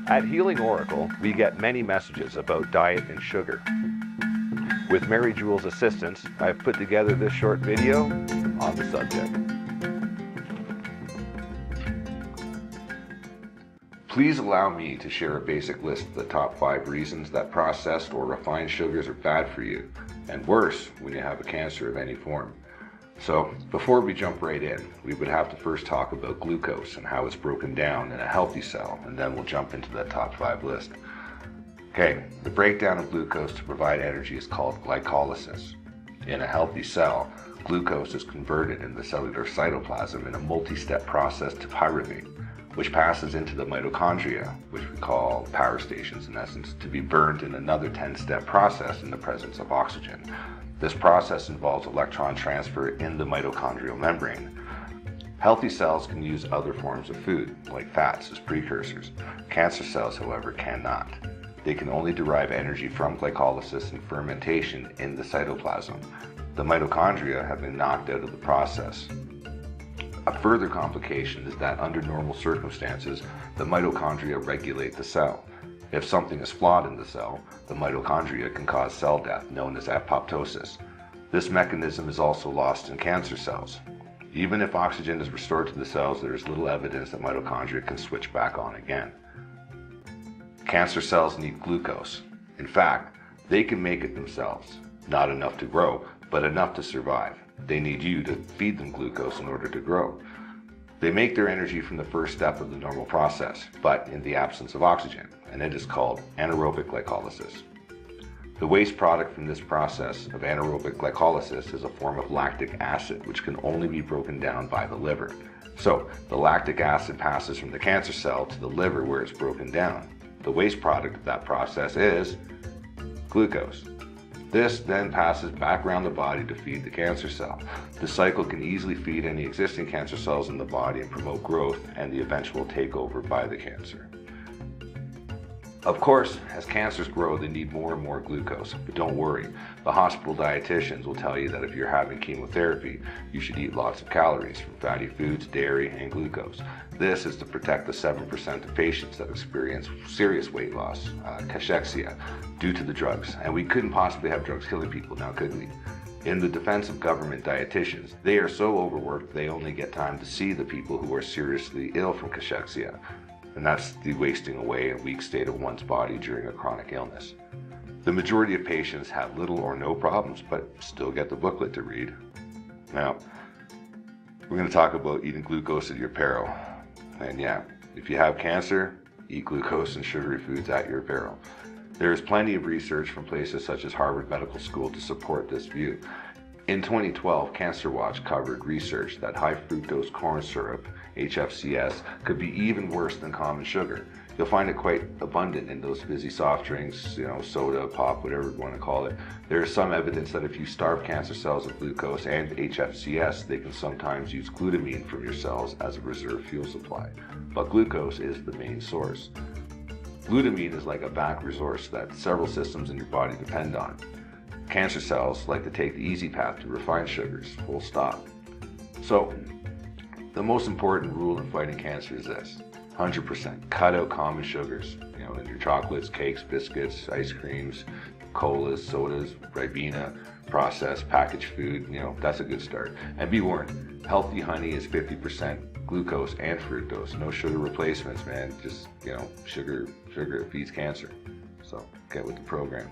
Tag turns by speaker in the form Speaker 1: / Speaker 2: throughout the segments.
Speaker 1: At Healing Oracle, we get many messages about diet and sugar. With Mary Jewel's assistance, I've put together this short video on the subject. Please allow me to share a basic list of the top 5 reasons that processed or refined sugars are bad for you, and worse when you have a cancer of any form. So, before we jump right in, we would have to first talk about glucose and how it's broken down in a healthy cell, and then we'll jump into that top 5 list. Okay, the breakdown of glucose to provide energy is called glycolysis. In a healthy cell, glucose is converted in the cellular cytoplasm in a multi-step process to pyruvate, which passes into the mitochondria, which we call power stations in essence, to be burned in another 10-step process in the presence of oxygen. This process involves electron transfer in the mitochondrial membrane. Healthy cells can use other forms of food, like fats, as precursors. Cancer cells, however, cannot. They can only derive energy from glycolysis and fermentation in the cytoplasm. The mitochondria have been knocked out of the process. A further complication is that under normal circumstances, the mitochondria regulate the cell. If something is flawed in the cell, the mitochondria can cause cell death, known as apoptosis. This mechanism is also lost in cancer cells. Even if oxygen is restored to the cells, there is little evidence that mitochondria can switch back on again. Cancer cells need glucose. In fact, they can make it themselves. Not enough to grow, but enough to survive. They need you to feed them glucose in order to grow. They make their energy from the first step of the normal process, but in the absence of oxygen, and it is called anaerobic glycolysis. The waste product from this process of anaerobic glycolysis is a form of lactic acid, which can only be broken down by the liver. So, the lactic acid passes from the cancer cell to the liver where it's broken down. The waste product of that process is glucose. This then passes back around the body to feed the cancer cell. The cycle can easily feed any existing cancer cells in the body and promote growth and the eventual takeover by the cancer. Of course, as cancers grow, they need more and more glucose, but don't worry. The hospital dietitians will tell you that if you're having chemotherapy, you should eat lots of calories from fatty foods, dairy, and glucose. This is to protect the 7% of patients that experience serious weight loss, cachexia, due to the drugs. And we couldn't possibly have drugs killing people now, could we? In the defense of government dietitians, they are so overworked they only get time to see the people who are seriously ill from cachexia. And that's the wasting away and weak state of one's body during a chronic illness. The majority of patients have little or no problems, but still get the booklet to read. Now, we're going to talk about eating glucose at your peril. And yeah, if you have cancer, eat glucose and sugary foods at your peril. There is plenty of research from places such as Harvard Medical School to support this view. In 2012, Cancer Watch covered research that high fructose corn syrup, HFCS, could be even worse than common sugar. You'll find it quite abundant in those fizzy soft drinks, soda, pop, whatever you want to call it. There is some evidence that if you starve cancer cells of glucose and HFCS, they can sometimes use glutamine from your cells as a reserve fuel supply. But glucose is the main source. Glutamine is like a back resource that several systems in your body depend on. Cancer cells like to take the easy path to refined sugars, full stop. So, the most important rule in fighting cancer is this: 100% cut out common sugars. In your chocolates, cakes, biscuits, ice creams, colas, sodas, Ribena, processed, packaged food, that's a good start. And be warned, healthy honey is 50% glucose and fructose. No sugar replacements, man. Just, sugar feeds cancer. So, get with the program.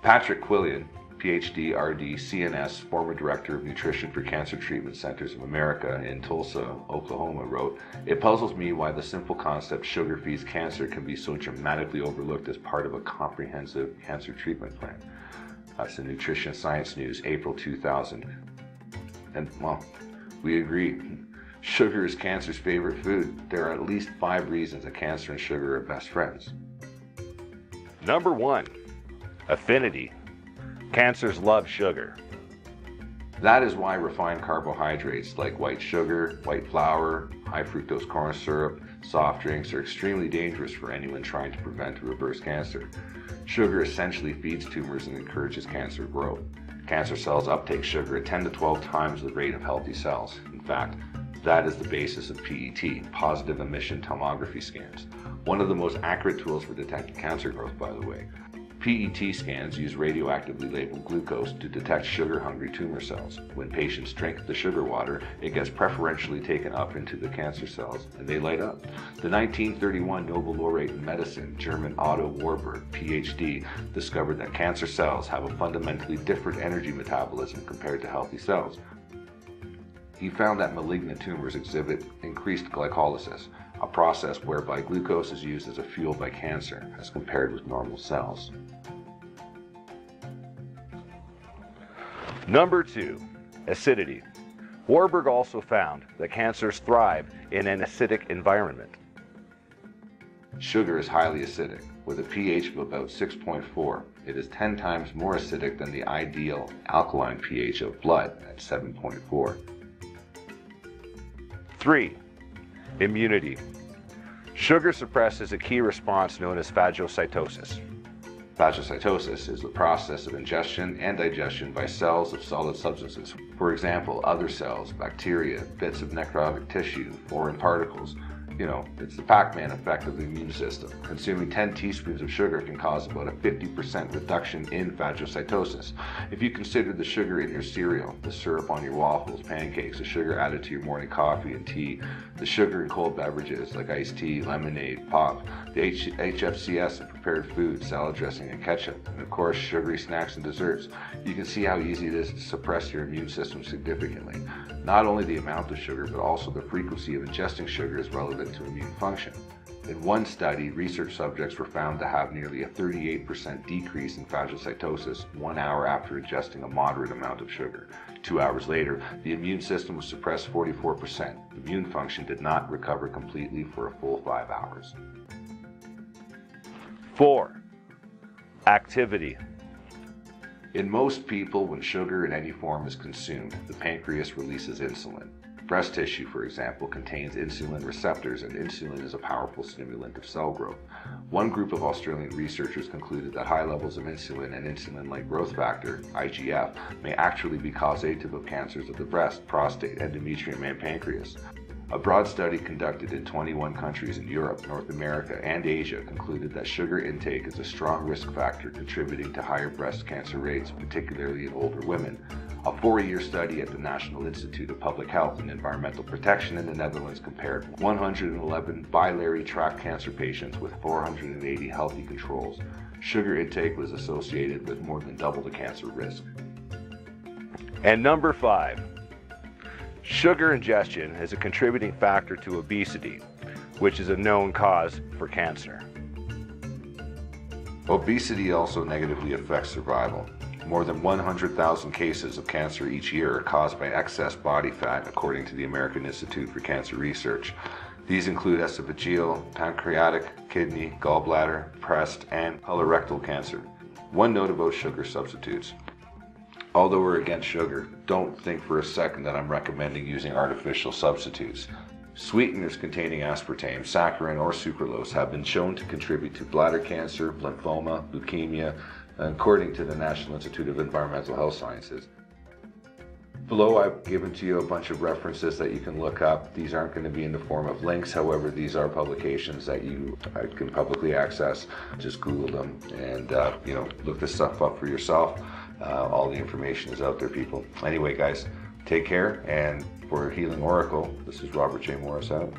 Speaker 1: Patrick Quillian, PhD, RD, CNS, former Director of Nutrition for Cancer Treatment Centers of America in Tulsa, Oklahoma, wrote, "It puzzles me why the simple concept sugar feeds cancer can be so dramatically overlooked as part of a comprehensive cancer treatment plan." That's in Nutrition Science News, April 2000. And, well, we agree. Sugar is cancer's favorite food. There are at least 5 reasons that cancer and sugar are best friends. Number 1. Affinity. Cancers love sugar. That is why refined carbohydrates like white sugar, white flour, high fructose corn syrup, soft drinks are extremely dangerous for anyone trying to prevent or reverse cancer. Sugar essentially feeds tumors and encourages cancer growth. Cancer cells uptake sugar at 10 to 12 times the rate of healthy cells. In fact, that is the basis of PET, positive emission tomography scans. One of the most accurate tools for detecting cancer growth, by the way. PET scans use radioactively labeled glucose to detect sugar-hungry tumor cells. When patients drink the sugar water, it gets preferentially taken up into the cancer cells, and they light up. The 1931 Nobel laureate in medicine, German Otto Warburg, PhD, discovered that cancer cells have a fundamentally different energy metabolism compared to healthy cells. He found that malignant tumors exhibit increased glycolysis, a process whereby glucose is used as a fuel by cancer as compared with normal cells.
Speaker 2: Number 2, acidity. Warburg also found that cancers thrive in an acidic environment.
Speaker 1: Sugar is highly acidic, with a pH of about 6.4. It is 10 times more acidic than the ideal alkaline pH of blood at 7.4.
Speaker 2: 3. Immunity. Sugar suppresses a key response known as phagocytosis.
Speaker 1: Phagocytosis is the process of ingestion and digestion by cells of solid substances. For example, other cells, bacteria, bits of necrotic tissue, foreign particles. It's the Pac-Man effect of the immune system. Consuming 10 teaspoons of sugar can cause about a 50% reduction in phagocytosis. If you consider the sugar in your cereal, the syrup on your waffles, pancakes, the sugar added to your morning coffee and tea, the sugar in cold beverages like iced tea, lemonade, pop, the HFCS in prepared foods, salad dressing, and ketchup, and of course sugary snacks and desserts, you can see how easy it is to suppress your immune system significantly. Not only the amount of sugar, but also the frequency of ingesting sugar is relevant to immune function. In one study, research subjects were found to have nearly a 38% decrease in phagocytosis 1 hour after ingesting a moderate amount of sugar. 2 hours later, the immune system was suppressed 44%. Immune function did not recover completely for a full 5 hours.
Speaker 2: 4. Activity.
Speaker 1: In most people, when sugar in any form is consumed, the pancreas releases insulin. Breast tissue, for example, contains insulin receptors, and insulin is a powerful stimulant of cell growth. One group of Australian researchers concluded that high levels of insulin and insulin-like growth factor, IGF, may actually be causative of cancers of the breast, prostate, endometrium, and pancreas. A broad study conducted in 21 countries in Europe, North America, and Asia concluded that sugar intake is a strong risk factor contributing to higher breast cancer rates, particularly in older women. A 4-year study at the National Institute of Public Health and Environmental Protection in the Netherlands compared 111 biliary tract cancer patients with 480 healthy controls. Sugar intake was associated with more than double the cancer risk.
Speaker 2: And number 5. Sugar ingestion is a contributing factor to obesity, which is a known cause for cancer.
Speaker 1: Obesity also negatively affects survival. More than 100,000 cases of cancer each year are caused by excess body fat, according to the American Institute for Cancer Research. These include esophageal, pancreatic, kidney, gallbladder, breast, and colorectal cancer. One note about sugar substitutes. Although we're against sugar, don't think for a second that I'm recommending using artificial substitutes. Sweeteners containing aspartame, saccharin, or sucralose have been shown to contribute to bladder cancer, lymphoma, leukemia, according to the National Institute of Environmental Health Sciences. Below, I've given to you a bunch of references that you can look up. These aren't going to be in the form of links, however, these are publications that you can publicly access. Just Google them and look this stuff up for yourself. All the information is out there, people. Anyway, guys, take care, and for Healing Oracle, this is Robert J. Morris out.